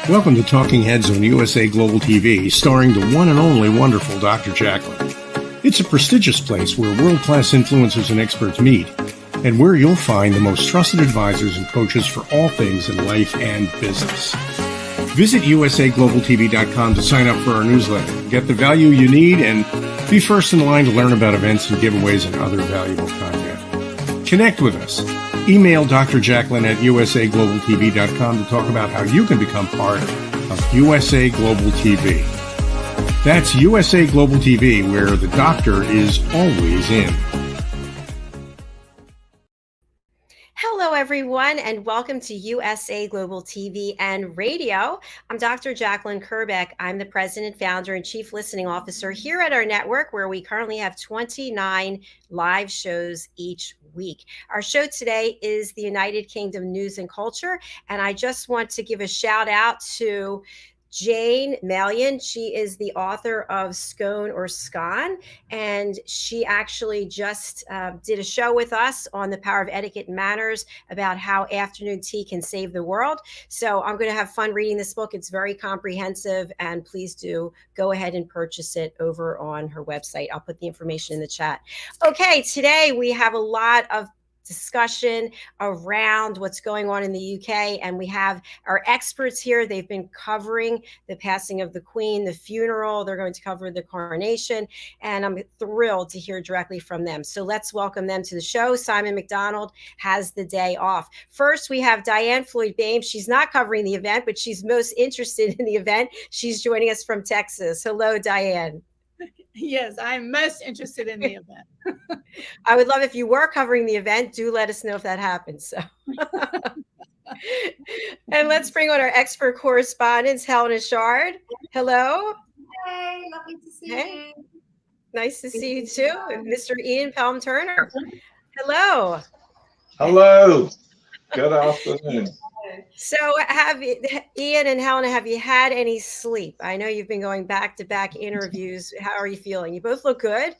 Welcome to Talking Heads on USA Global TV, starring the one and only wonderful Dr. JACALYN. It's a prestigious place where world-class influencers and experts meet, and where you'll find the most trusted advisors and coaches for all things in life and business. Visit usaglobaltv.com to sign up for our newsletter, get the value you need, and be first in line to learn about events and giveaways and other valuable content. Connect with us. Email Dr. JACALYN at usaglobaltv.com to talk about how you can become part of USA Global TV. That's USA Global TV, where the doctor is always in. Hello, everyone, and welcome to USA Global TV and Radio. I'm Dr. JACALYN KERBECK. I'm the president, founder, and chief listening officer here at our network, where we currently have 29 live shows each week. Our show today is the United Kingdom News and Culture, and I just want to give a shout out to Jane Malian. She is the author of Scone or Scone, and she actually just did a show with us on the power of etiquette and manners about how afternoon tea can save the world. So I'm going to have fun reading this book. It's very comprehensive, and please do go ahead and purchase it over on her website. I'll put the information in the chat. Okay, today we have a lot of discussion around what's going on in the UK, and we have our experts here. They've been covering the passing of the Queen, the funeral. They're going to cover the coronation, and I'm thrilled to hear directly from them. So let's welcome them to the show. Simon MacDonald has the day off. First, we have DIANN FLOYD BOEHM. She's not covering the event, but she's most interested in the event. She's joining us from Texas. Hello, DIANN. Yes, I'm most interested in the event. I would love if you were covering the event. Do let us know if that happens. So. And let's bring on our expert correspondents, Helena Chard. Hello. Hey, lovely to see you. Nice to see you too. And Mr. Ian Palm-Turner. Hello. Hello. Good afternoon. So Ian and Helena, have you had any sleep? I know you've been going back-to-back interviews. How are you feeling? You both look good.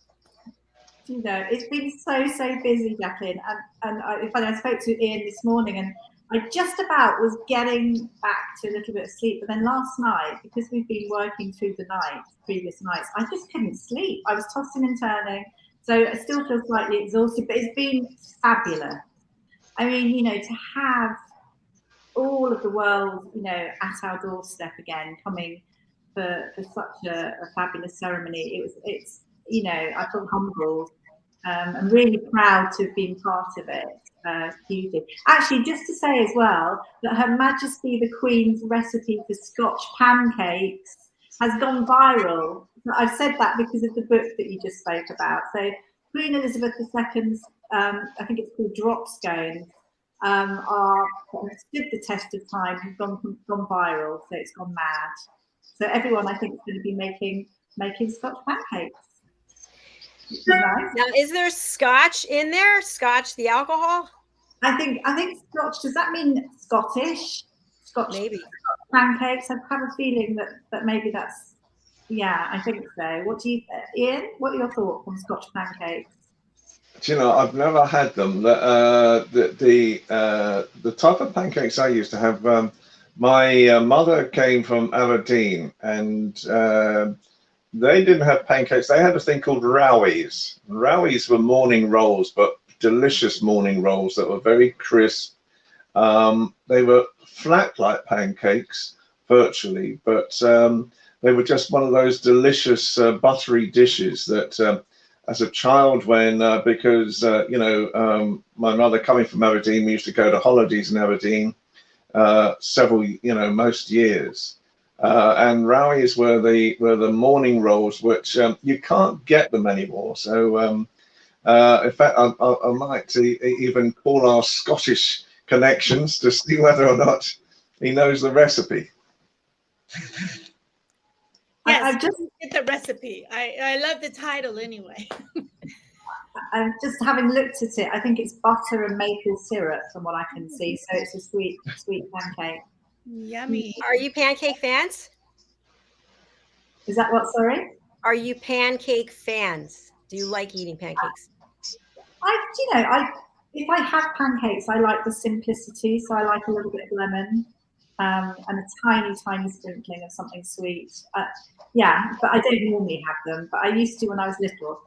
You know, it's been so busy, JACALYN. And I spoke to Ian this morning, and I just about was getting back to a little bit of sleep. But then last night, because we've been working through the previous nights, I just couldn't sleep. I was tossing and turning. So I still feel slightly exhausted, but it's been fabulous. I mean, you know, to have all of the world, you know, at our doorstep again, coming for such a fabulous ceremony. It's you know, I feel humbled. I'm really proud to have been part of it. Hugely. Actually, just to say as well that Her Majesty the Queen's recipe for Scotch pancakes has gone viral. I've said that because of the book that you just spoke about. So Queen Elizabeth II's, I think it's called drop scones, are stood the test of time, have gone viral, so it's gone mad. So everyone, I think, is going to be making Scotch pancakes. Nice. Now, is there Scotch in there? Scotch, the alcohol? I think Scotch. Does that mean Scottish? Scotch, maybe. Scotch pancakes. I have a feeling that maybe that's. Yeah, I think so. What do you, Ian? What are your thoughts on Scotch pancakes? Do you know, I've never had them. The type of pancakes I used to have, my mother came from Aberdeen, and they didn't have pancakes. They had a thing called rowies. Rowies were morning rolls, but delicious morning rolls that were very crisp. They were flat like pancakes, virtually, but they were just one of those delicious buttery dishes that as a child, when because you know, my mother coming from Aberdeen, we used to go to holidays in Aberdeen several, you know, most years, and rowies were the morning rolls, which you can't get them anymore. So in fact, I might even call our Scottish connections to see whether or not he knows the recipe. Yes, I've just get the recipe. I love the title anyway. I'm just having looked at it. I think it's butter and maple syrup from what I can see. So it's a sweet pancake. Yummy. Are you pancake fans? Is that what, sorry? Are you pancake fans? Do you like eating pancakes? If I have pancakes, I like the simplicity. So I like a little bit of lemon. and a tiny, tiny sprinkling of something sweet. Yeah, but I don't normally have them, but I used to when I was little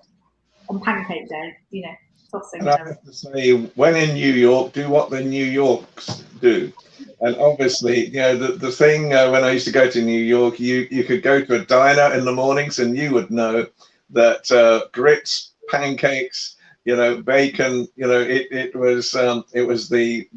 on pancake day, you know, tossing And I them. have to say, when in New York, do what the New Yorks do. And obviously, you know, the thing when I used to go to New York, you could go to a diner in the mornings and you would know that grits, pancakes, you know, bacon, you know, it was the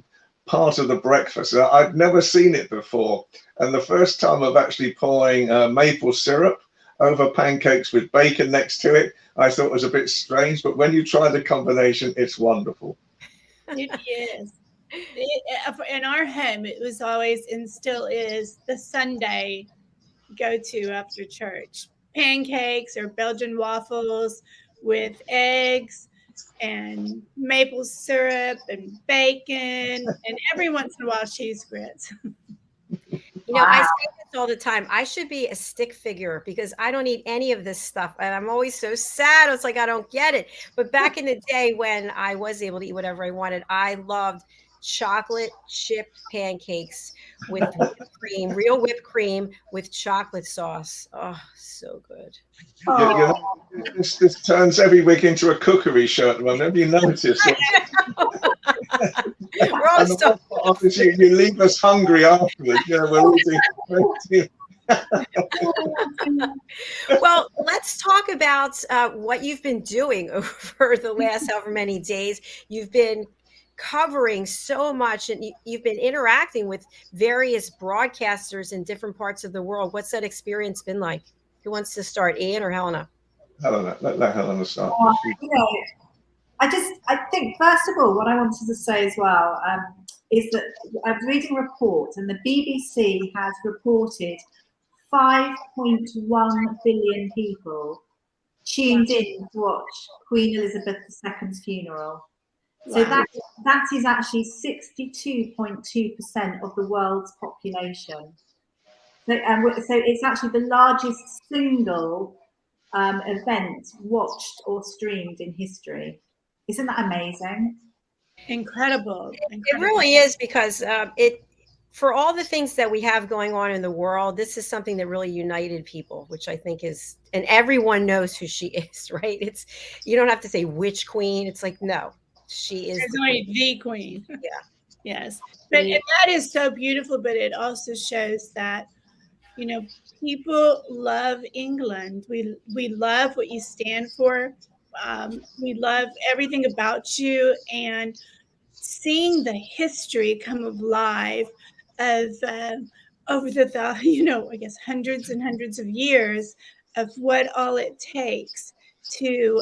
part of the breakfast. I'd never seen it before. And the first time of actually pouring maple syrup over pancakes with bacon next to it, I thought it was a bit strange. But when you try the combination, it's wonderful. It is. In our home, it was always and still is the Sunday go-to after church. Pancakes or Belgian waffles with eggs and maple syrup and bacon, and every once in a while cheese grits. You know, I say this all the time. I should be a stick figure because I don't eat any of this stuff. And I'm always so sad. It's like, I don't get it. But back in the day when I was able to eat whatever I wanted, I loved chocolate chip pancakes with whipped cream, real whipped cream with chocolate sauce. Oh, so good. You know, this turns every week into a cookery show at the moment. Have you noticed? We're all stuff. Obviously, you leave us hungry afterwards. You know, we're eating. Well, let's talk about what you've been doing over the last however many days. You've been covering so much and you've been interacting with various broadcasters in different parts of the world. What's that experience been like? Who wants to start, Ian or Helena? Helena, let Helena start. You know, I think first of all, what I wanted to say as well is that I was reading a report, and the BBC has reported 5.1 billion people tuned in to watch Queen Elizabeth II's funeral. So that is actually 62.2% of the world's population. So it's actually the largest single event watched or streamed in history. Isn't that amazing? Incredible. It really is, because for all the things that we have going on in the world, this is something that really united people, which I think is, and everyone knows who she is, right? It's, you don't have to say which queen. It's like, no, she is the queen. Yeah. Yes. But and that is so beautiful, but it also shows that, you know, people love England. We love what you stand for. We love everything about you, and seeing the history come alive of over the you know, I guess hundreds and hundreds of years of what all it takes to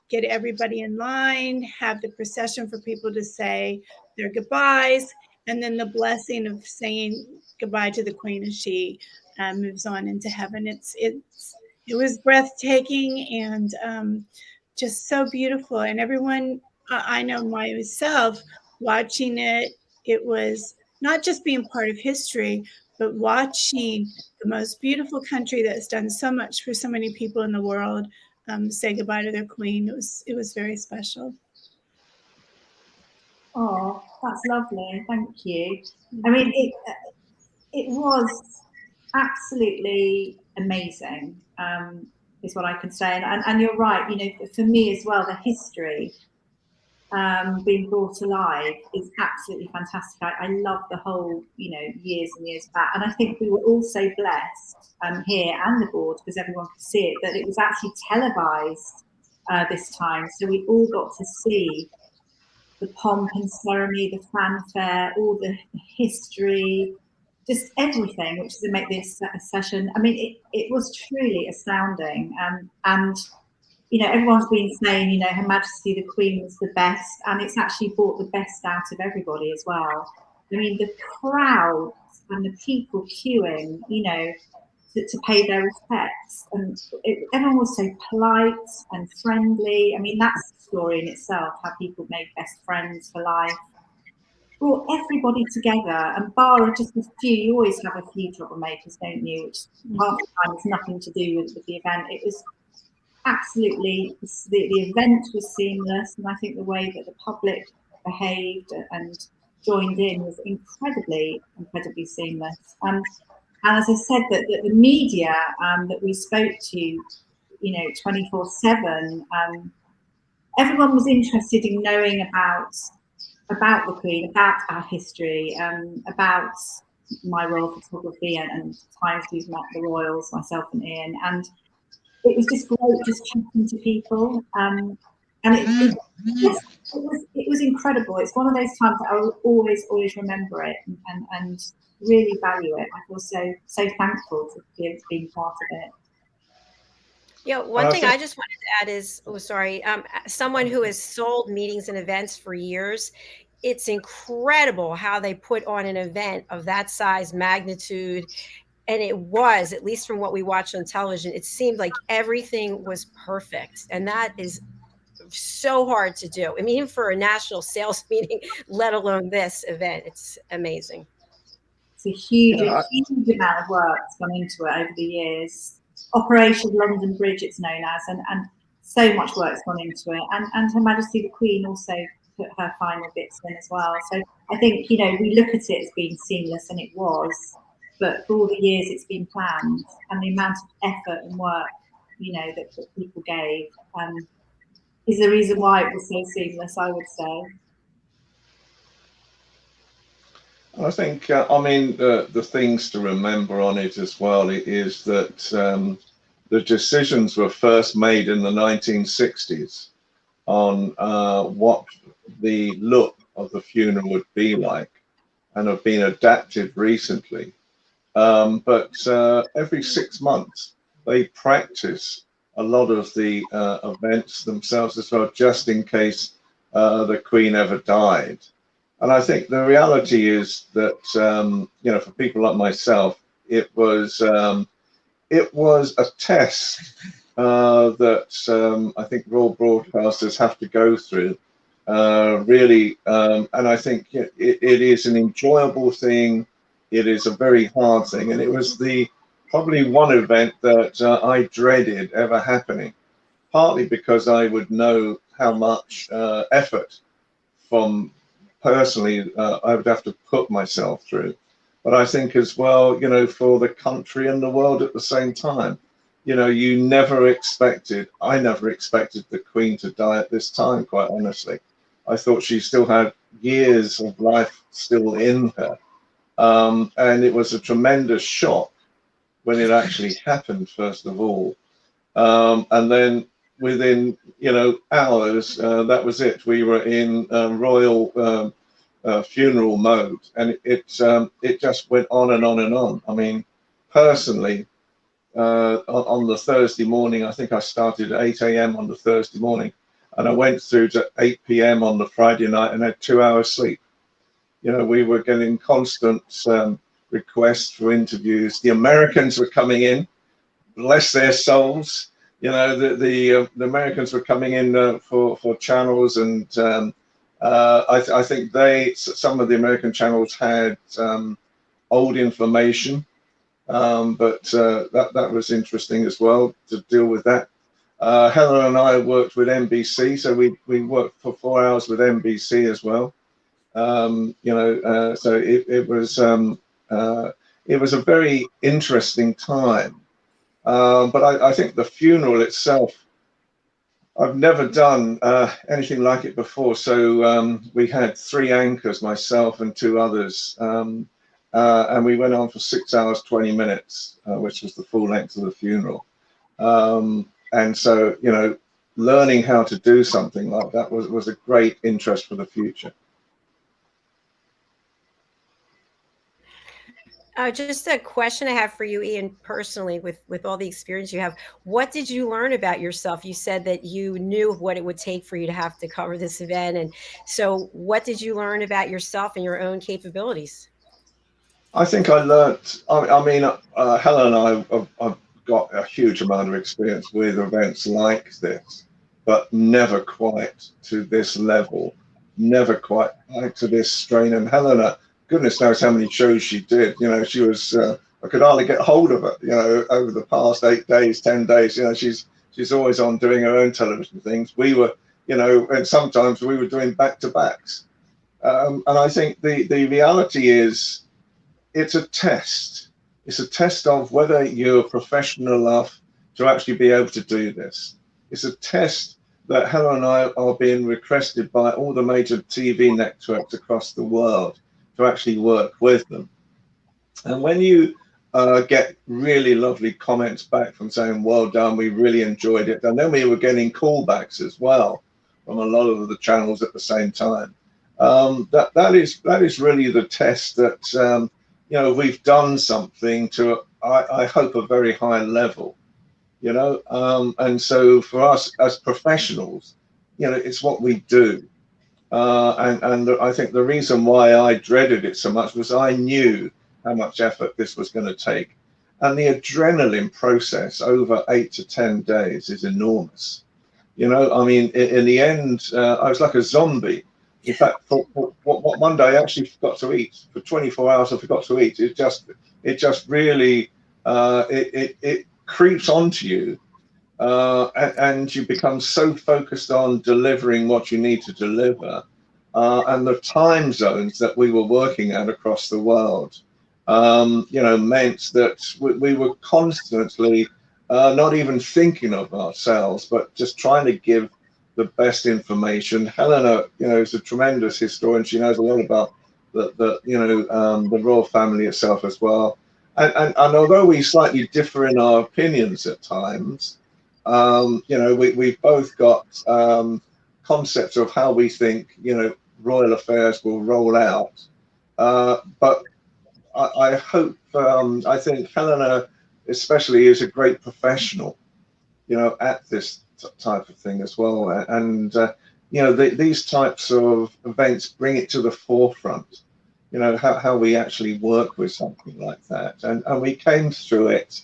get everybody in line, have the procession for people to say their goodbyes, and then the blessing of saying goodbye to the Queen as she moves on into heaven. It was breathtaking and just so beautiful. And everyone, I know myself, watching it, it was not just being part of history, but watching the most beautiful country that's done so much for so many people in the world say goodbye to their queen. It was very special. Oh, that's lovely. Thank you. I mean, it was absolutely amazing, is what I can say. And you're right, you know, for me as well, the history being brought alive is absolutely fantastic. I love the whole, you know, years and years back. And I think we were also blessed here and the board, because everyone could see it, that it was actually televised this time. So we all got to see the pomp and ceremony, the fanfare, all the history, just everything, which to make this session. I mean, it was truly astounding. And you know, everyone's been saying, you know, Her Majesty the Queen was the best, and it's actually brought the best out of everybody as well. I mean, the crowds and the people queuing, you know, to pay their respects, and everyone was so polite and friendly. I mean, that's the story in itself, how people made best friends for life. Brought everybody together, and bar just a few, you always have a few troublemakers, don't you, which half the time has nothing to do with the event. It was absolutely, the event was seamless, and I think the way that the public behaved and joined in was incredibly seamless. And as I said, that the media that we spoke to, 24/7, everyone was interested in knowing about the Queen, about our history, about my royal photography and times we've met the royals, myself and Ian, and it was just great just chatting to people, and it was incredible. It's one of those times that I will always remember it and really value it. I feel so thankful to be being part of it. Yeah, one thing I just wanted to add is, someone who has sold meetings and events for years, it's incredible how they put on an event of that size, magnitude. And it was, at least from what we watched on television, it seemed like everything was perfect. And that is so hard to do. I mean, even for a national sales meeting, let alone this event, it's amazing. It's a huge amount of work that's gone into it over the years. Operation London Bridge, it's known as, and so much work's gone into it. And Her Majesty the Queen also put her final bits in as well. So I think, we look at it as being seamless, and it was, but for all the years it's been planned, and the amount of effort and work, that people gave, is the reason why it was so seamless, I would say. I think, the things to remember on it as well is that the decisions were first made in the 1960s on what the look of the funeral would be like, and have been adapted recently. But every 6 months, they practice a lot of the events themselves as well, just in case the Queen ever died. And I think the reality is that, for people like myself, it was a test that I think all broadcasters have to go through, really. And I think it is an enjoyable thing. It is a very hard thing. And it was probably one event that I dreaded ever happening, partly because I would know how much effort from personally I would have to put myself through, but I think as well, for the country and the world at the same time, I never expected the Queen to die at this time, quite honestly. I thought she still had years of life still in her, and it was a tremendous shock when it actually happened, first of all, and then within hours, that was it. We were in royal funeral mode, and it just went on and on and on. I mean, personally, on the Thursday morning, I think I started at 8 a.m. on the Thursday morning, and I went through to 8 p.m. on the Friday night and had 2 hours sleep. We were getting constant requests for interviews. The Americans were coming in, bless their souls. The Americans were coming in for channels, and I think some of the American channels had old information, but that was interesting as well to deal with that. Helen and I worked with NBC, so we worked for 4 hours with NBC as well. So it was a very interesting time. But I think the funeral itself, I've never done anything like it before. So we had 3 anchors, myself and 2 others, and we went on for 6 hours, 20 minutes, which was the full length of the funeral. And so, learning how to do something like that was a great interest for the future. Just a question I have for you, Ian, personally, with all the experience you have. What did you learn about yourself? You said that you knew what it would take for you to have to cover this event. And so what did you learn about yourself and your own capabilities? I think I learned, Helen and I've got a huge amount of experience with events like this, but never quite to this level, never quite like to this strain. And Helena, goodness knows how many shows she did. She was, I could hardly get hold of her, over the past 8 days, 10 days, she's always on doing her own television things. We were, and sometimes we were doing back-to-backs. And I think the reality is it's a test. It's a test of whether you're professional enough to actually be able to do this. It's a test that Helen and I are being requested by all the major TV networks across the world to actually work with them. And when you get really lovely comments back from saying, well done, we really enjoyed it. And then we were getting callbacks as well from a lot of the channels at the same time. That is really the test that, you know, we've done something to, I hope, a very high level, you know. And so for us as professionals, you know, it's what we do. And I think the reason why I dreaded it so much was I knew how much effort this was going to take. And the adrenaline process over 8 to 10 days is enormous. You know, I mean, in the end, I was like a zombie. In fact, one day I actually forgot to eat. For 24 hours, I forgot to eat. It just really, it creeps onto you. And you become so focused on delivering what you need to deliver. And the time zones that we were working at across the world, you know, meant that we were constantly not even thinking of ourselves, but just trying to give the best information. Helena, you know, is a tremendous historian. She knows a lot about the you know, the royal family itself as well. And although we slightly differ in our opinions at times, you know, we've both got concepts of how we think, you know, royal affairs will roll out. But I hope, I think Helena especially is a great professional, you know, at this type of thing as well. And, you know, these types of events bring it to the forefront, you know, how we actually work with something like that. And we came through it.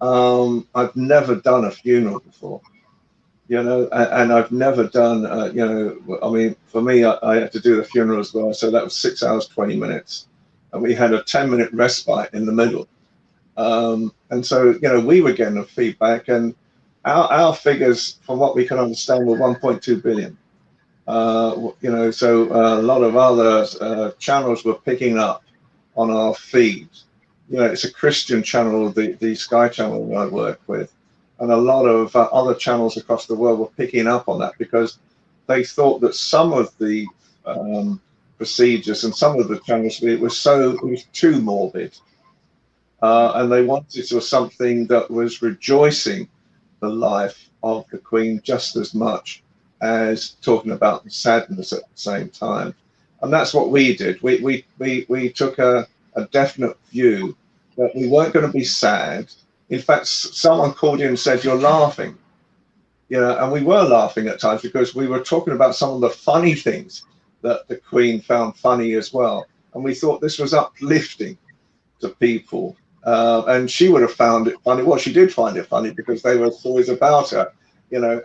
I've never done a funeral before, you know, and I've never done, you know, I mean, for me, I had to do the funeral as well. So that was 6 hours, 20 minutes. And we had a 10-minute respite in the middle. And so, you know, we were getting the feedback, and our figures, from what we can understand, were 1.2 billion. You know, so a lot of other channels were picking up on our feed. You know, it's a Christian channel, the Sky channel that I work with, and a lot of other channels across the world were picking up on that because they thought that some of the procedures and some of the channels, it was too morbid, and they wanted to something that was rejoicing the life of the Queen just as much as talking about the sadness at the same time. And that's what we did. We took a definite view that we weren't going to be sad. In fact, someone called in and said, "You're laughing," you know, and we were laughing at times because we were talking about some of the funny things that the Queen found funny as well. And we thought this was uplifting to people. And she would have found it funny. Well, she did find it funny because they were stories about her, you know,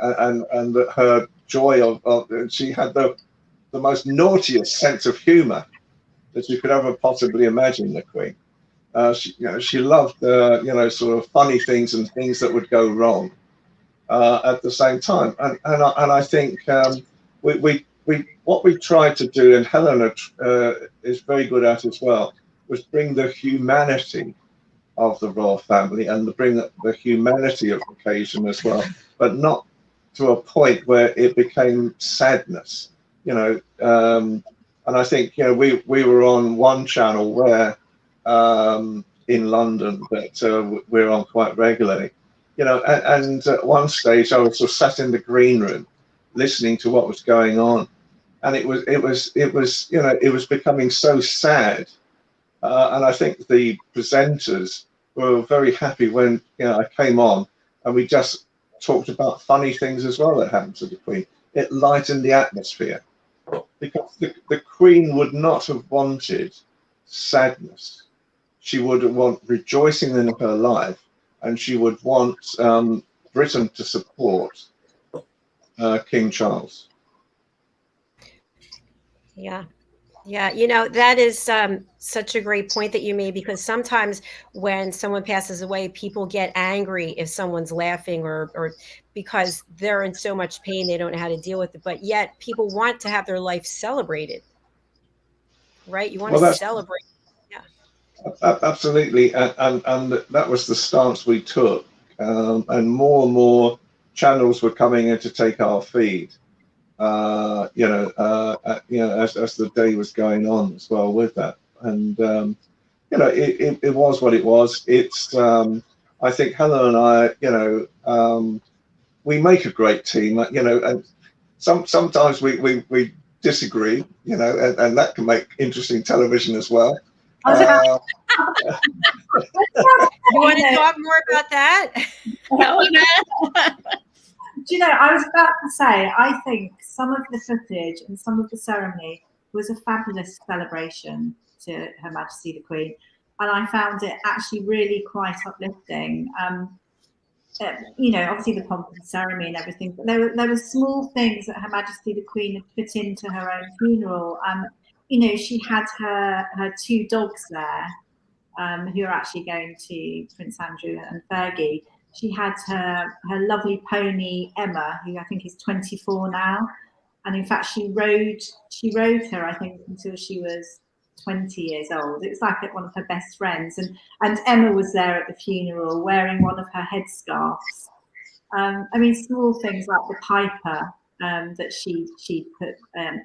and that her joy of she had the most naughtiest sense of humor that you could ever possibly imagine, the Queen. She, you know, she loved, you know, sort of funny things and things that would go wrong at the same time. And I think what we tried to do, and Helena is very good at as well, was bring the humanity of the royal family and bring the humanity of the occasion as well, but not to a point where it became sadness, you know. And I think, you know, we were on one channel where in London that we're on quite regularly, you know, and at one stage I was sort of sat in the green room listening to what was going on, and it was you know, it was becoming so sad, and I think the presenters were very happy when, you know, I came on and we just talked about funny things as well that happened to the Queen. It lightened the atmosphere because the Queen would not have wanted sadness. She would want rejoicing in her life, and she would want Britain to support King Charles. Yeah. Yeah, you know, that is such a great point that you made, because sometimes when someone passes away, people get angry if someone's laughing or because they're in so much pain, they don't know how to deal with it. But yet people want to have their life celebrated. right? You want Well, to that's celebrate. absolutely, and that was the stance we took, and more channels were coming in to take our feed. As the day was going on as well with that, and it was what it was. It's I think Helen and I, we make a great team, and sometimes we disagree, and that can make interesting television as well. I was about, You want to talk more about that? do you know, I was about to say, I think some of the footage and some of the ceremony was a fabulous celebration to Her Majesty the Queen, and I found it actually really quite uplifting. Obviously the pomp and ceremony and everything, but there were small things that Her Majesty the Queen had put into her own funeral. She had her two dogs there, who are actually going to Prince Andrew and Fergie. She had her lovely pony Emma, who I think is 24 now, and in fact she rode her, I think, until she was 20 years old. It was like one of her best friends, and Emma was there at the funeral wearing one of her headscarves. Small things like the piper that she put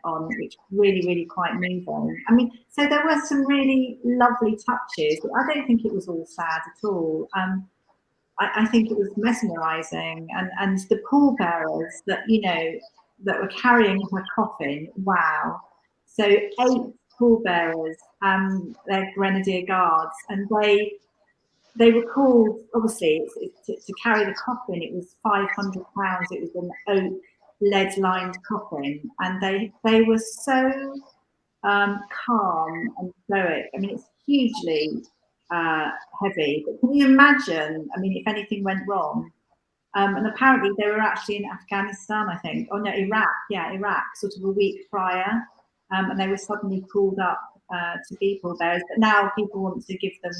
on, which really quite moving. So there were some really lovely touches. I don't think it was all sad at all. I think it was mesmerising, and the pallbearers that were carrying her coffin. Wow! So 8 pallbearers, they're Grenadier Guards, and they were called, obviously, to carry the coffin. It was 500 pounds. It was an oak lead-lined coffin, and they were so calm and stoic. It's hugely heavy. But can you imagine? If anything went wrong, and apparently they were actually in Afghanistan, I think. Oh no, Iraq. Yeah, Iraq. Sort of a week prior, and they were suddenly called up to be pallbearers. But now people want to give them,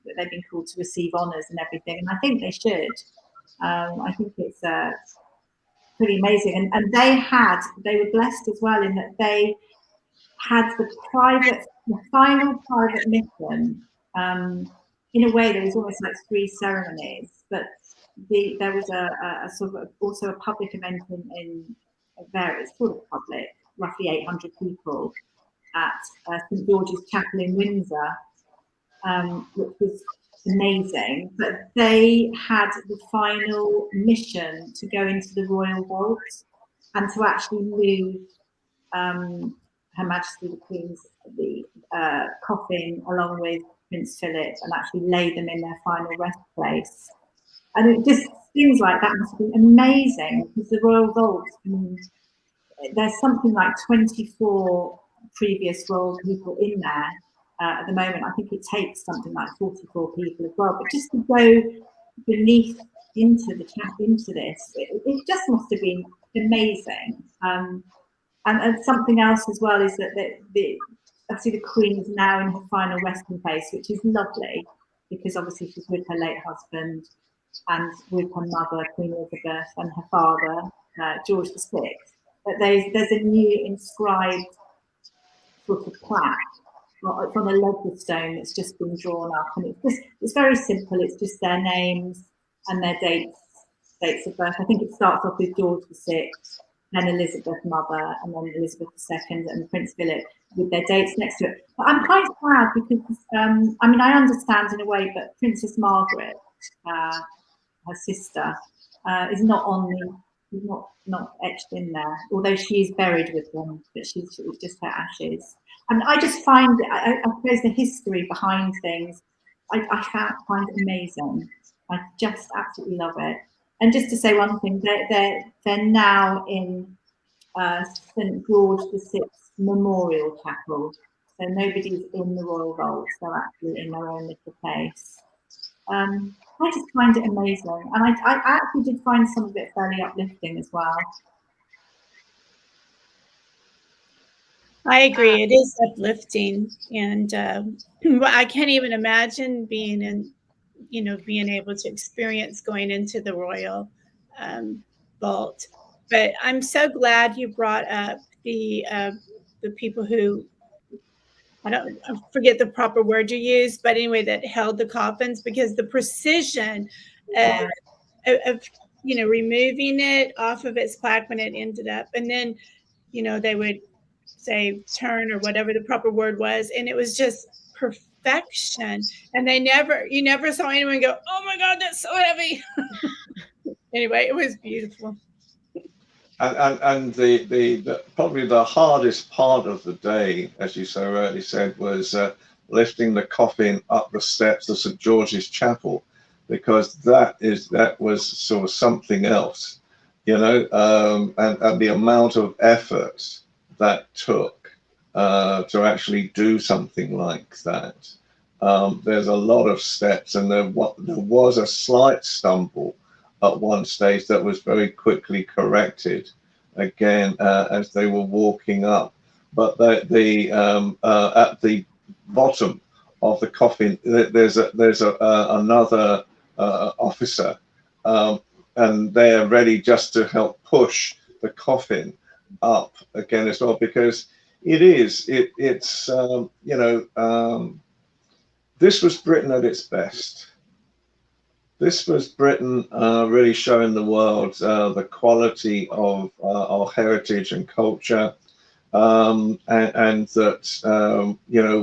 that they've been called to receive honours and everything, and I think they should. I think it's pretty amazing, and they were blessed as well in that they had the final private mission. In a way, there was almost like 3 ceremonies, but there was a sort of also a public event in various sort of public, roughly 800 people at St George's Chapel in Windsor, which was amazing. But they had the final mission to go into the royal vault and to actually move Her Majesty the Queen's coffin along with Prince Philip and actually lay them in their final rest place. And it just seems like that must be amazing, because the royal vault, there's something like 24 previous royal people in there at the moment. I think it takes something like 44 people as well. But just to go beneath into this, it just must have been amazing. And something else as well is that obviously the Queen is now in her final resting place, which is lovely, because obviously she's with her late husband and with her mother, Queen Elizabeth, and her father, George VI. But there's a new inscribed sort of plaque. It's on a local stone that's just been drawn up, and it's very simple. It's just their names and their dates of birth. I think it starts off with George VI, then Elizabeth mother, and then Elizabeth II and Prince Philip with their dates next to it. But I'm quite sad because I understand in a way, but Princess Margaret, her sister, is not not etched in there, although she is buried with them, but she's just her ashes. And I just find, I suppose, the history behind things, I find it amazing. I just absolutely love it. And just to say one thing, they're now in St George VI Memorial Chapel, so nobody's in the Royal Vault. They're actually in their own little place. I just find it amazing, and I actually did find some of it fairly uplifting as well. I agree. It is uplifting, and I can't even imagine being able to experience going into the royal vault. But I'm so glad you brought up the people who I forget the proper word you used, but anyway, that held the coffins, because the precision of removing it off of its plaque when it ended up, and then they would say turn or whatever the proper word was, and it was just perfection. And you never saw anyone go, oh my God, that's so heavy. Anyway, it was beautiful. And the probably the hardest part of the day, as you so rightly said, was lifting the coffin up the steps of St. George's Chapel, because that was sort of something else, and the amount of effort that took to actually do something like that. There's a lot of steps, and there was a slight stumble at one stage that was very quickly corrected again as they were walking up. But at the bottom of the coffin, there's another officer, and they're ready just to help push the coffin up again as well, because it's this was Britain at its best. This was Britain really showing the world the quality of our heritage and culture, and that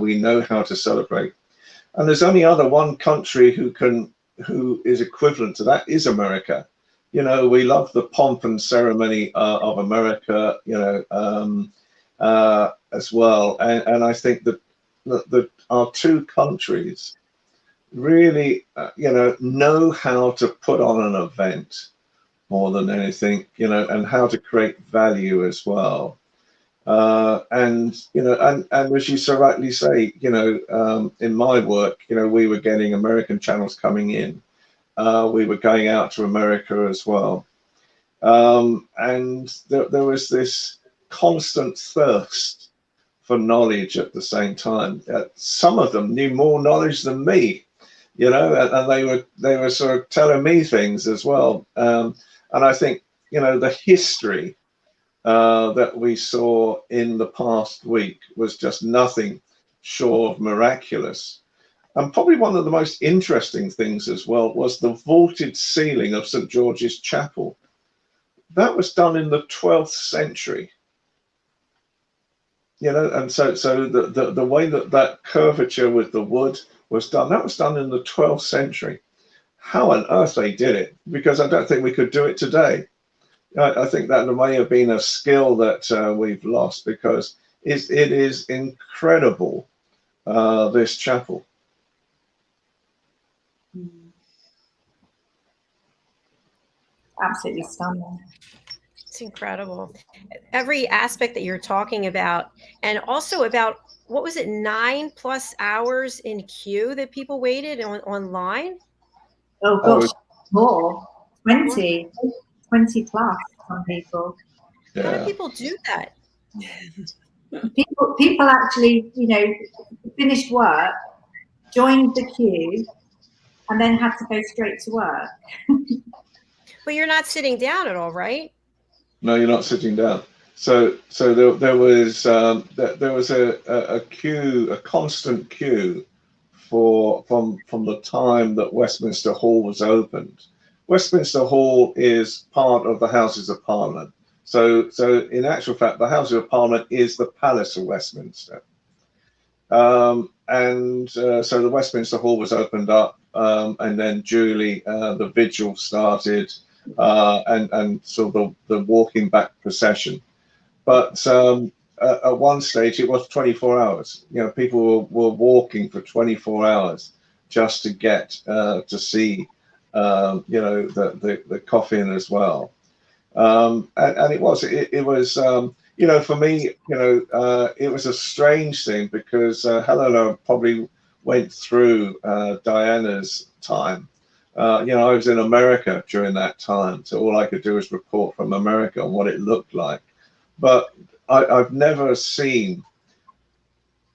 we know how to celebrate. And there's only one country who is equivalent to that, is America. We love the pomp and ceremony of America, as well. And I think that our two countries really, know how to put on an event more than anything, and how to create value as well. And as you so rightly say, in my work, we were getting American channels coming in. We were going out to America as well. And there was this constant thirst for knowledge at the same time. Some of them knew more knowledge than me, and they were sort of telling me things as well. And I think, the history that we saw in the past week was just nothing short of miraculous. And probably one of the most interesting things as well was the vaulted ceiling of St. George's Chapel. That was done in the 12th century. And so the way that curvature with the wood was done, that was done in the 12th century. How on earth they did it? Because I don't think we could do it today. I think that may have been a skill that we've lost, because it is incredible, this chapel. Absolutely stunning. It's incredible. Every aspect that you're talking about, and also about, what was it, 9+ hours in queue that people waited online? Oh gosh, more. 20 plus some people. Yeah. How do people do that? People actually, finished work, joined the queue, and then had to go straight to work. But you're not sitting down at all, right? No, you're not sitting down. So there was a queue, a constant queue from the time that Westminster Hall was opened. Westminster Hall is part of the Houses of Parliament. So in actual fact, the Houses of Parliament is the Palace of Westminster. So the Westminster Hall was opened up, and then duly the vigil started, and sort of the walking back procession. But at one stage it was 24 hours. People were walking for 24 hours just to get to see the coffin as well. And it was for me, it was a strange thing, because Helena probably went through Diana's time. I was in America during that time, so all I could do was report from America on what it looked like. But I've never seen,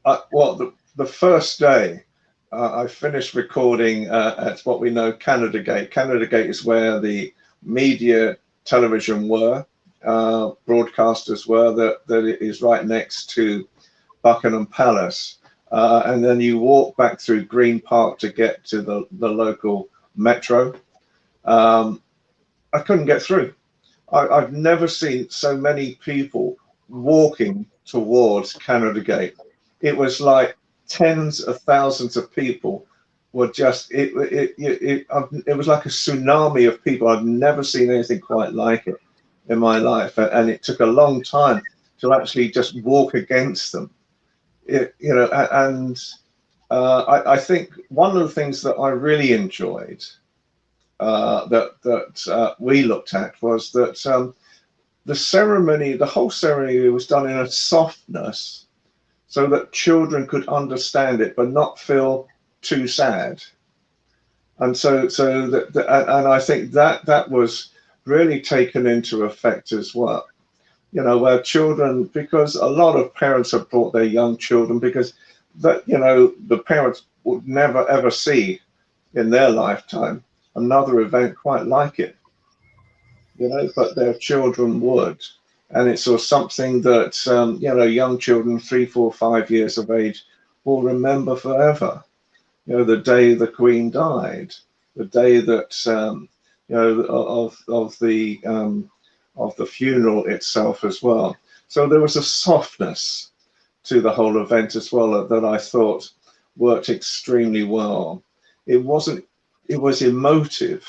the first day I finished recording at what we know Canada Gate. Canada Gate is where the media television were, broadcasters were, that it is right next to Buckingham Palace. and then you walk back through Green Park to get to the local metro. I couldn't get through. I've never seen so many people walking towards Canada Gate. It was like tens of thousands of people were just, it was like a tsunami of people. I've never seen anything quite like it in my life. And it took a long time to actually just walk against them. I think one of the things that I really enjoyed that we looked at was that the ceremony, the whole ceremony was done in a softness so that children could understand it but not feel too sad. And and I think that was really taken into effect as well. Where children, because a lot of parents have brought their young children because the parents would never ever see in their lifetime another event quite like it, but their children would. And it's sort of something that, young children, 3, 4, 5 years of age will remember forever. The day the Queen died, the day that, of the funeral itself as well. So there was a softness to the whole event as well that I thought worked extremely well. It was emotive,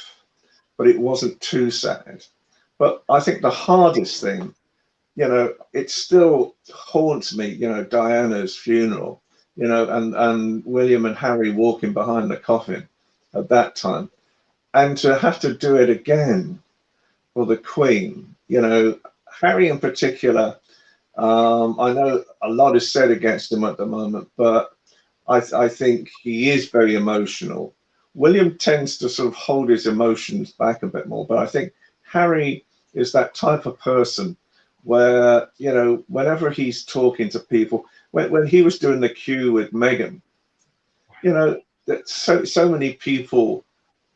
but it wasn't too sad. But I think the hardest thing, it still haunts me, Diana's funeral, and William and Harry walking behind the coffin at that time. And to have to do it again for the Queen, Harry in particular, I know a lot is said against him at the moment, but I think he is very emotional. William tends to sort of hold his emotions back a bit more, but I think Harry is that type of person where, whenever he's talking to people, when he was doing the Q with Meghan, that so many people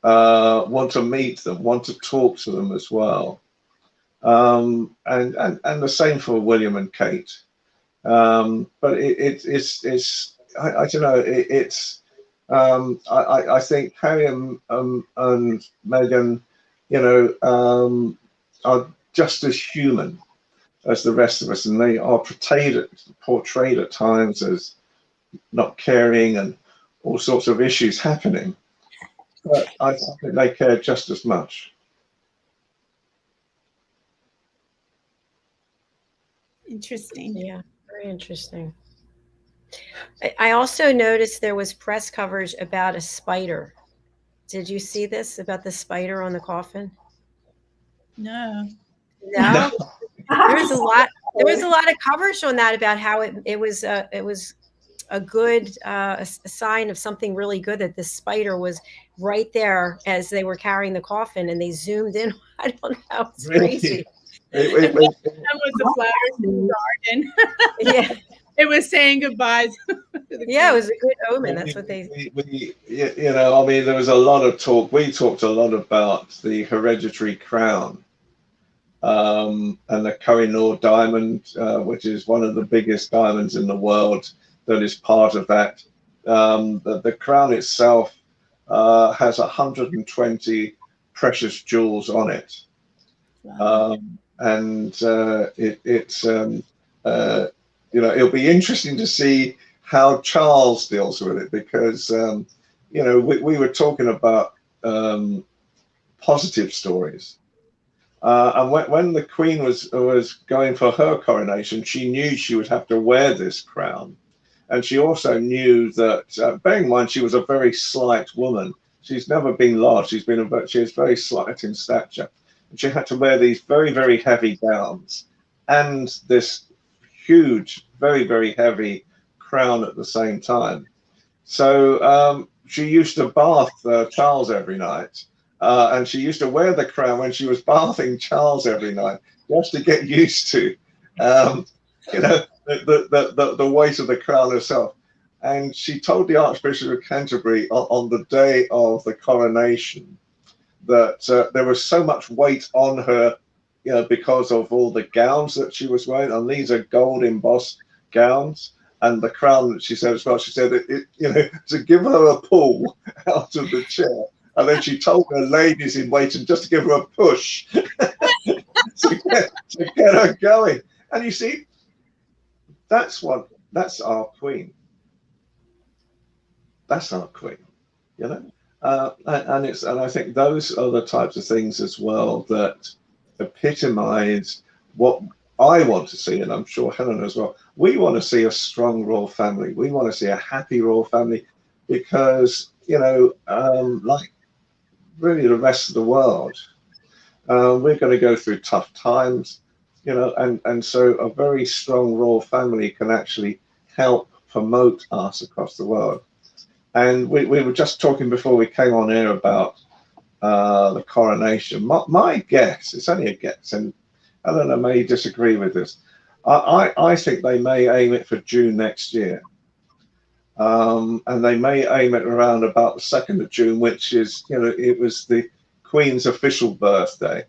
want to meet them, want to talk to them as well. And the same for William and Kate. But it's I don't know, I think Harry and Meghan, are just as human as the rest of us, and they are portrayed at times as not caring and all sorts of issues happening. But I think they care just as much. Interesting. Yeah, very interesting. I also noticed there was press coverage about a spider. Did you see this about the spider on the coffin? No. No. There was a lot of coverage on that about how it was a good a sign of something really good, that the spider was right there as they were carrying the coffin and they zoomed in. I don't know. It's crazy. That was the flowers in the garden. Yeah. It was saying goodbye. Yeah, it was a good omen. That's what they. I mean, there was a lot of talk. We talked a lot about the hereditary crown, and the Koh-i-Noor diamond, which is one of the biggest diamonds in the world. That is part of that. The crown itself has 120 precious jewels on it. Wow. It'll be interesting to see how Charles deals with it, because we were talking about positive stories, and when the Queen was going for her coronation, she knew she would have to wear this crown, and she also knew that, bearing in mind she was a very slight woman, she's never been large, she is very slight in stature, and she had to wear these very, very heavy gowns and this huge, very, very heavy crown at the same time. So she used to bath Charles every night, and she used to wear the crown when she was bathing Charles every night, just to get used to, the weight of the crown herself. And she told the Archbishop of Canterbury on the day of the coronation that there was so much weight on her, because of all the gowns that she was wearing, and these are gold embossed gowns, and the crown that she said as well. She said, you know, to give her a pull out of the chair. And then she told her ladies in waiting just to give her a push to get her going. And you see, that's our queen. That's our queen, you know. And I think those are the types of things as well that epitomise what I want to see, and I'm sure Helena as well. We want to see a strong royal family. We want to see a happy royal family, because, you know, like really the rest of the world, we're going to go through tough times, you know, and so a very strong royal family can actually help promote us across the world. And we were just talking before we came on air about the coronation. My guess, it's only a guess, and Helena may disagree with this. I think they may aim it for June next year. And they may aim it around about the 2nd of June, which is, you know, it was the Queen's official birthday.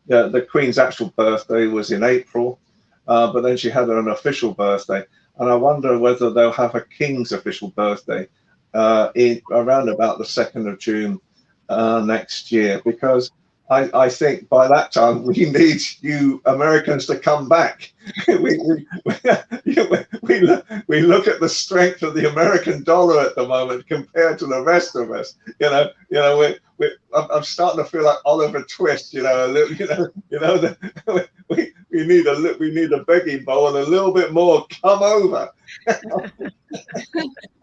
Yeah, the Queen's actual birthday was in April, but then she had an official birthday. And I wonder whether they'll have a King's official birthday around about the 2nd of June next year, because I think by that time we need you Americans to come back. we look at the strength of the American dollar at the moment compared to the rest of us. I'm starting to feel like Oliver Twist. We need a begging bowl and a little bit more. Come over.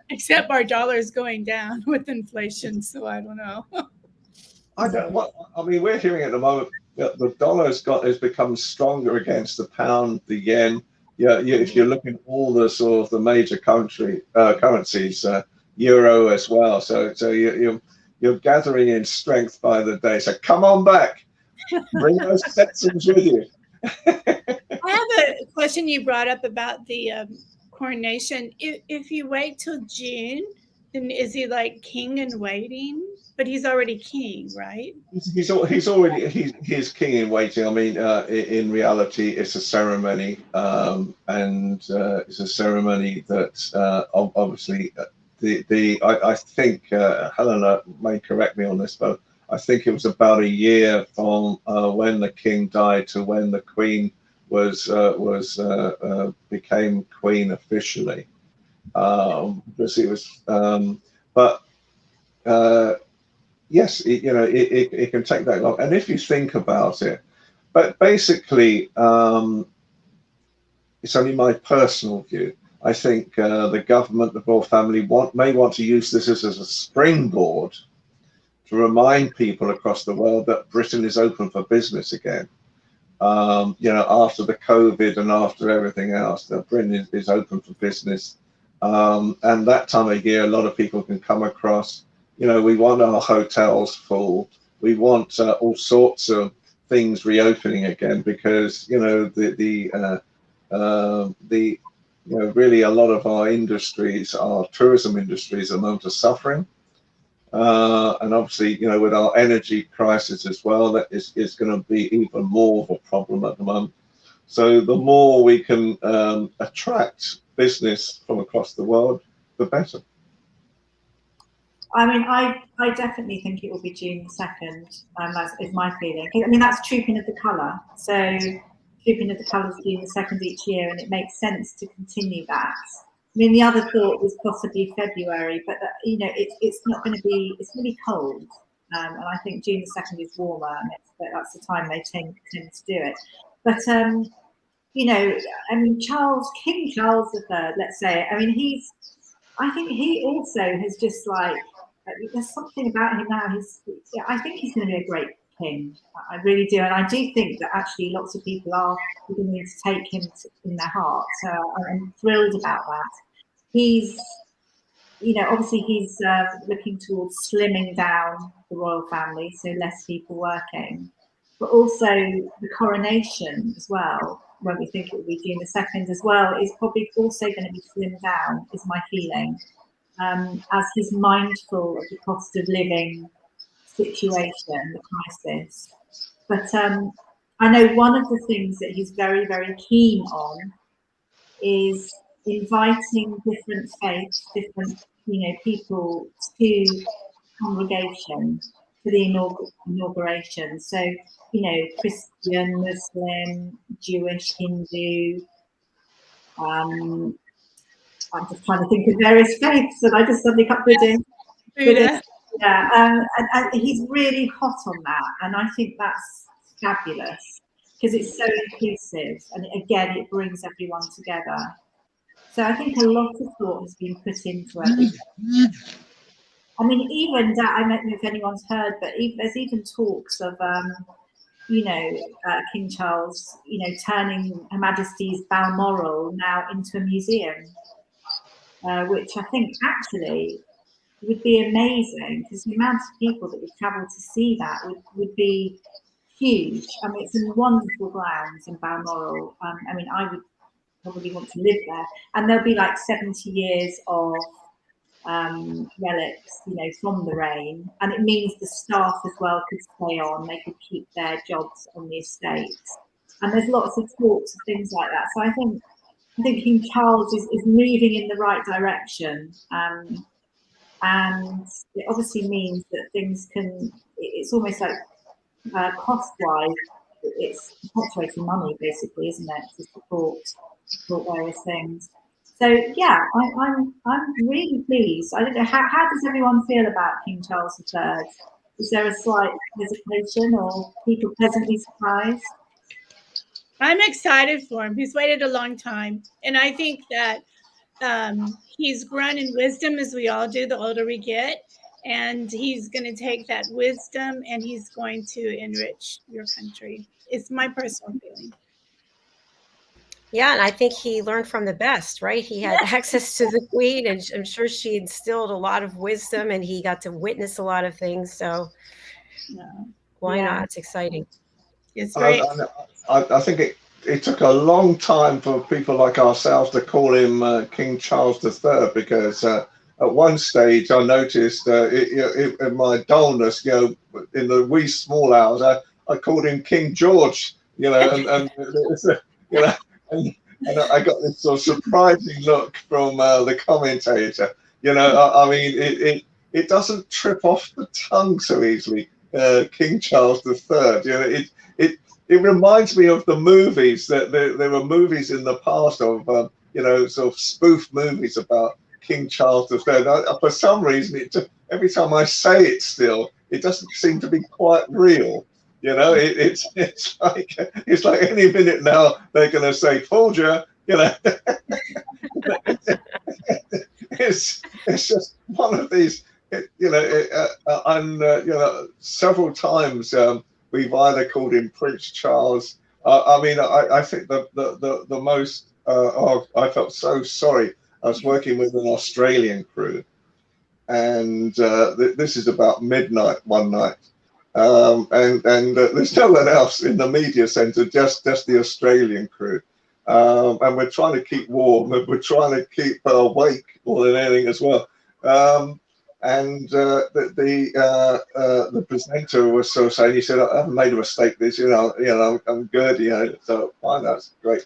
Except our dollar is going down with inflation, so I don't know. We're hearing at the moment that the dollar has become stronger against the pound, the yen. If you're looking at all the sort of the major currencies, euro as well. So you're gathering in strength by the day. So come on back, bring those Stetsons with you. I have a question you brought up about the coronation. If you wait till June, then is he like king in waiting? But he's already king, right? He's king in waiting. I mean, in reality, it's a ceremony, and it's a ceremony that obviously I think Helena may correct me on this, but I think it was about a year from when the king died to when the queen became queen officially. Because it was, yes, it can take that long. And if you think about it, but basically, it's only my personal view. I think the government, the royal family may want to use this as a springboard to remind people across the world that Britain is open for business again. After the COVID and after everything else, that Britain is open for business. And that time of year, a lot of people can come across. We want our hotels full. We want all sorts of things reopening again, because really a lot of our industries, our tourism industries, are known to suffering. And obviously, with our energy crisis as well, that is going to be even more of a problem at the moment. So the more we can attract business from across the world, the better. I mean, I definitely think it will be June 2nd. That is my feeling. I mean, that's Trooping of the Colour. So Trooping of the Colour is June 2nd each year, and it makes sense to continue that. I mean, the other thought was possibly February, but it's not going to be. It's going to be cold, and I think June 2nd is warmer, and that's the time they tend to do it. But King Charles III, let's say. I mean, I think he also has just like, there's something about him now. I think he's going to be a great king. I really do. And I do think that actually lots of people are beginning to take him in their hearts. So I'm thrilled about that. He's, obviously he's looking towards slimming down the royal family, so less people working. But also the coronation as well, when we think it will be June 2nd as well, is probably also going to be slimmed down, is my feeling, as he's mindful of the cost of living situation, the crisis. But I know one of the things that he's very, very keen on is inviting different faiths, different, people to congregation for the inauguration. So, Christian, Muslim, Jewish, Hindu. I'm just trying to think of various faiths, and I just suddenly cut Buddhist. Yeah, and he's really hot on that, and I think that's fabulous because it's so inclusive, and again, it brings everyone together. So I think a lot of thought has been put into it. I mean, even that, I don't know if anyone's heard, but there's even talks of, King Charles, turning Her Majesty's Balmoral now into a museum, which I think actually would be amazing because the amount of people that would travel to see that would be huge. I mean, it's in wonderful grounds in Balmoral. I mean, I would probably want to live there, and there'll be like 70 years of relics, from the reign, and it means the staff as well could stay on, they could keep their jobs on the estates, and there's lots of talks of things like that. So I think King Charles is moving in the right direction, and it obviously means that things it's almost like cost-wise, it's perpetuating money basically, isn't it, to support various things. So yeah, I'm really pleased. I don't know, how does everyone feel about King Charles III? Is there a slight hesitation or people pleasantly surprised? I'm excited for him. He's waited a long time, and I think that he's grown in wisdom, as we all do the older we get, and he's going to take that wisdom and he's going to enrich your country. It's my personal feeling. Yeah, and I think he learned from the best, right? He had access to the Queen, and I'm sure she instilled a lot of wisdom, and he got to witness a lot of things. So why not? It's exciting. It's great. I think it took a long time for people like ourselves to call him King Charles III, because at one stage I noticed in my dullness, in the wee small hours, I called him King George, and and I got this sort of surprising look from the commentator. I mean, it doesn't trip off the tongue so easily. King Charles III. It reminds me of the movies that there were movies in the past of sort of spoof movies about King Charles III. For some reason, every time I say it, still it doesn't seem to be quite real. It's like any minute now they're going to say Folger. It's just one of these. Several times we've either called him Prince Charles. I mean, I think the most. I felt so sorry. I was working with an Australian crew, and this is about midnight one night. And there's no one else in the media centre, just the Australian crew, and we're trying to keep warm, and we're trying to keep awake more than anything as well. And the presenter was sort of saying, he said, I haven't made a mistake. This, I'm good. So fine, that's great.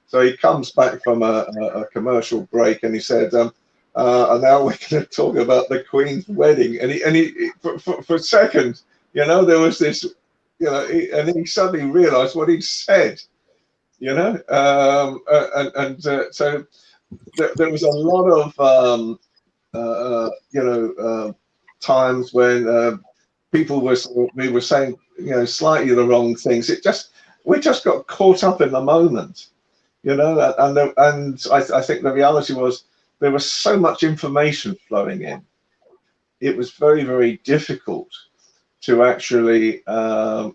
So he comes back from a commercial break, and he said, and now we're going to talk about the Queen's wedding. And he for a second, there was this, and then he suddenly realised what he'd said, so there was a lot of times when people were saying slightly the wrong things. We just got caught up in the moment, and I think the reality was there was so much information flowing in. It was very, very difficult to actually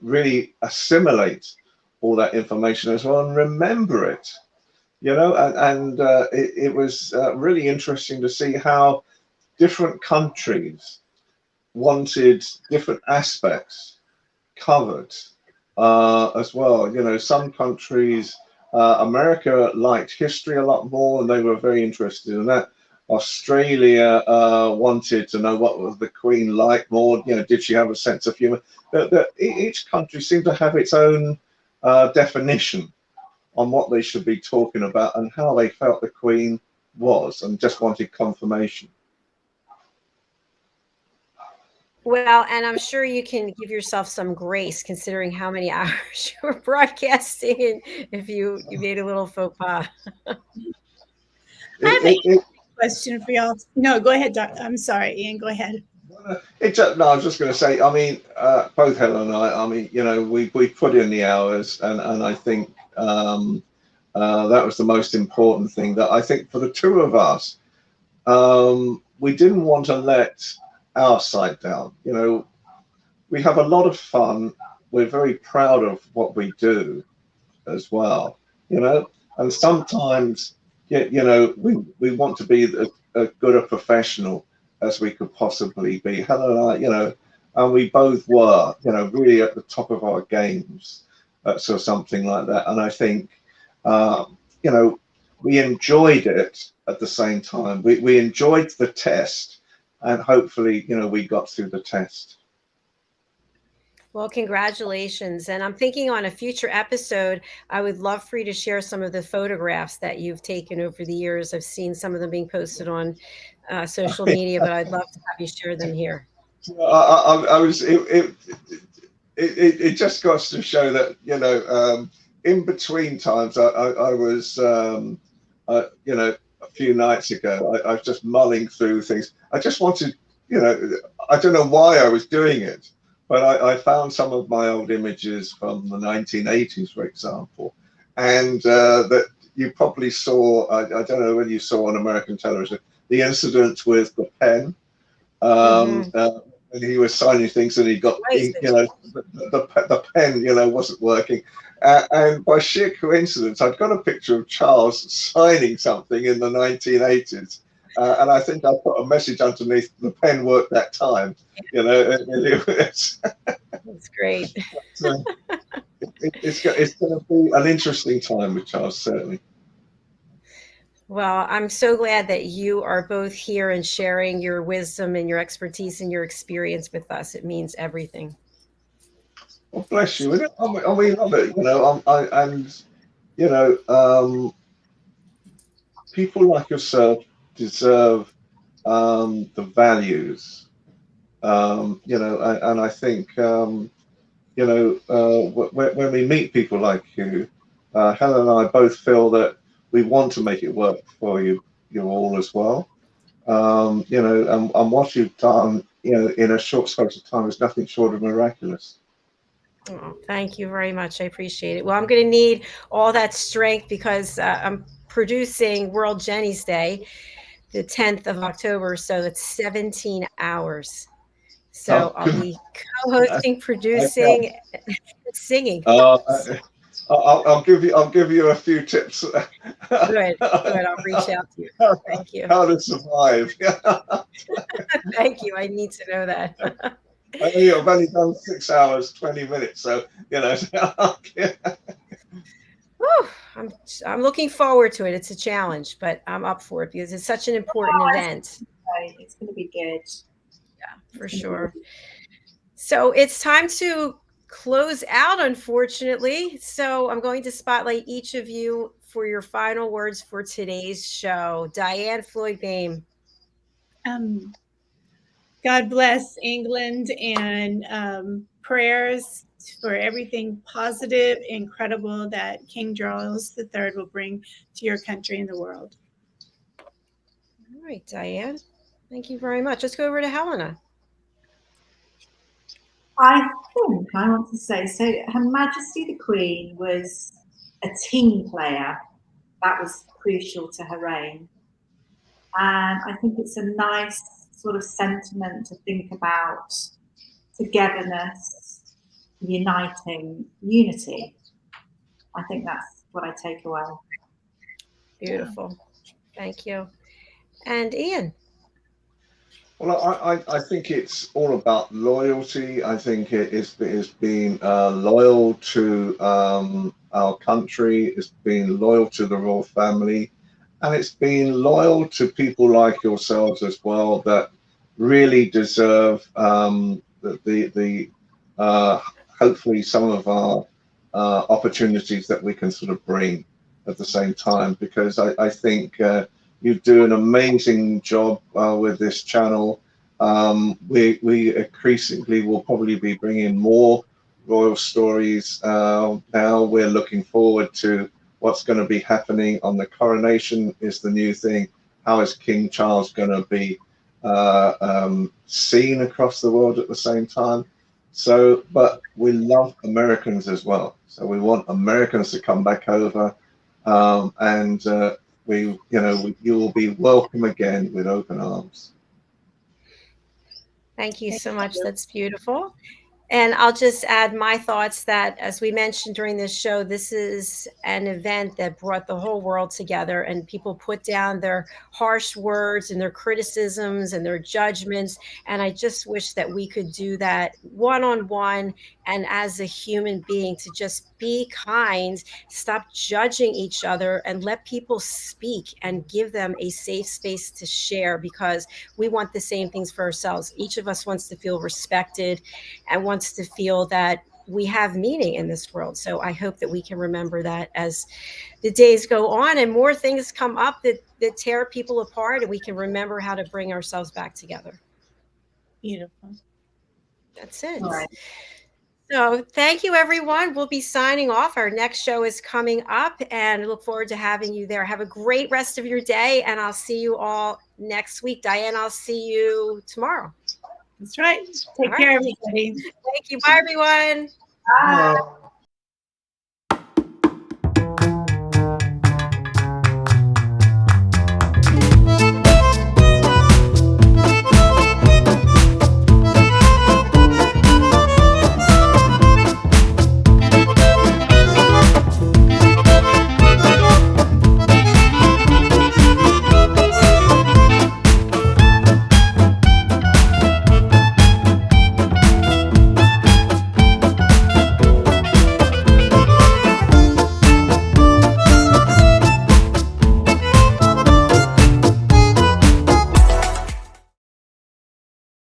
really assimilate all that information as well and remember it. It was really interesting to see how different countries wanted different aspects covered as well. Some countries, America liked history a lot more, and they were very interested in that. Australia wanted to know what was the Queen like more. Did she have a sense of humour? Each country seemed to have its own definition on what they should be talking about and how they felt the Queen was, and just wanted confirmation. Well, and I'm sure you can give yourself some grace considering how many hours you were broadcasting, and if you made a little faux pas. I have a question for y'all. No, go ahead, Doc. I'm sorry, Ian. Go ahead. No, I was just going to say, I mean, both Helen and I mean, you know, we put in the hours, and I think that was the most important thing. That I think for the two of us, we didn't want to let our side down. You know, we have a lot of fun. We're very proud of what we do as well, you know, and sometimes, you know, we want to be as good a professional as we could possibly be. Helen and I, you know, and we both were, you know, really at the top of our games, so something like that. And I think, you know, we enjoyed it at the same time. We enjoyed the test, and hopefully, you know, we got through the test. Well, congratulations. And I'm thinking on a future episode, I would love for you to share some of the photographs that you've taken over the years. I've seen some of them being posted on social media, but I'd love to have you share them here. It just goes to show that, you know, in between times, I was, you know, a few nights ago, I was just mulling through things. I just wanted, you know, I don't know why I was doing it, but I found some of my old images from the 1980s, for example, and that you probably saw, I don't know whether you saw on American television, the incident with the pen. And he was signing things, and he got ink, you know, the pen, you know, wasn't working. And by sheer coincidence, I'd got a picture of Charles signing something in the 1980s. And I think I put a message underneath, the pen worked that time, you know. That's great. It's going to be an interesting time with Charles, certainly. Well, I'm so glad that you are both here and sharing your wisdom and your expertise and your experience with us. It means everything. Well, bless you. We love it, you know. And, you know, people like yourself deserve the values, you know, and I think, you know, when we meet people like you, Helen and I both feel that we want to make it work for you all as well. You know, and what you've done, you know, in a short space of time is nothing short of miraculous. Oh, thank you very much. I appreciate it. Well, I'm going to need all that strength because I'm producing World Jenny's Day, the 10th of October. So it's 17 hours. So I'll be co-hosting, producing, singing. I'll give you a few tips. Good. I'll reach out to you. Thank you. How to survive. Thank you. I need to know that. I've only done 6 hours, 20 minutes, so you know. Whew, I'm looking forward to it. It's a challenge, but I'm up for it because it's such an important event. It's going to be good. Yeah, for sure. So it's time to close out, unfortunately. So I'm going to spotlight each of you for your final words for today's show. Diann, Floyd, BOEHM. God bless England, and prayers for everything positive, incredible that King Charles III will bring to your country and the world. All right, Diann. Thank you very much. Let's go over to Helena. I think I want to say, so Her Majesty the Queen was a team player. That was crucial to her reign. And I think it's a nice sort of sentiment to think about togetherness, uniting, unity. I think that's what I take away. Beautiful. Thank you. And Ian? Well, I think it's all about loyalty. I think it is being loyal to our country. It's being loyal to the royal family, and it's being loyal to people like yourselves as well that really deserve hopefully some of our opportunities that we can sort of bring at the same time, because I think you do an amazing job with this channel. We increasingly will probably be bringing more royal stories. Now we're looking forward to what's going to be happening on the coronation is the new thing. How is King Charles going to be seen across the world at the same time? So, but we love Americans as well. So we want Americans to come back over, and you will be welcome again with open arms. Thank you so much. That's beautiful. And I'll just add my thoughts that, as we mentioned during this show, this is an event that brought the whole world together, and people put down their harsh words and their criticisms and their judgments. And I just wish that we could do that one-on-one and as a human being, to just be kind, stop judging each other, and let people speak and give them a safe space to share, because we want the same things for ourselves. Each of us wants to feel respected and wants to feel that we have meaning in this world. So I hope that we can remember that as the days go on and more things come up that tear people apart, and we can remember how to bring ourselves back together. Beautiful. That's it. All right. So thank you, everyone. We'll be signing off. Our next show is coming up, and I look forward to having you there. Have a great rest of your day, and I'll see you all next week. Diane, I'll see you tomorrow. That's right. Take care, everybody. Thank you. Bye, everyone. Bye.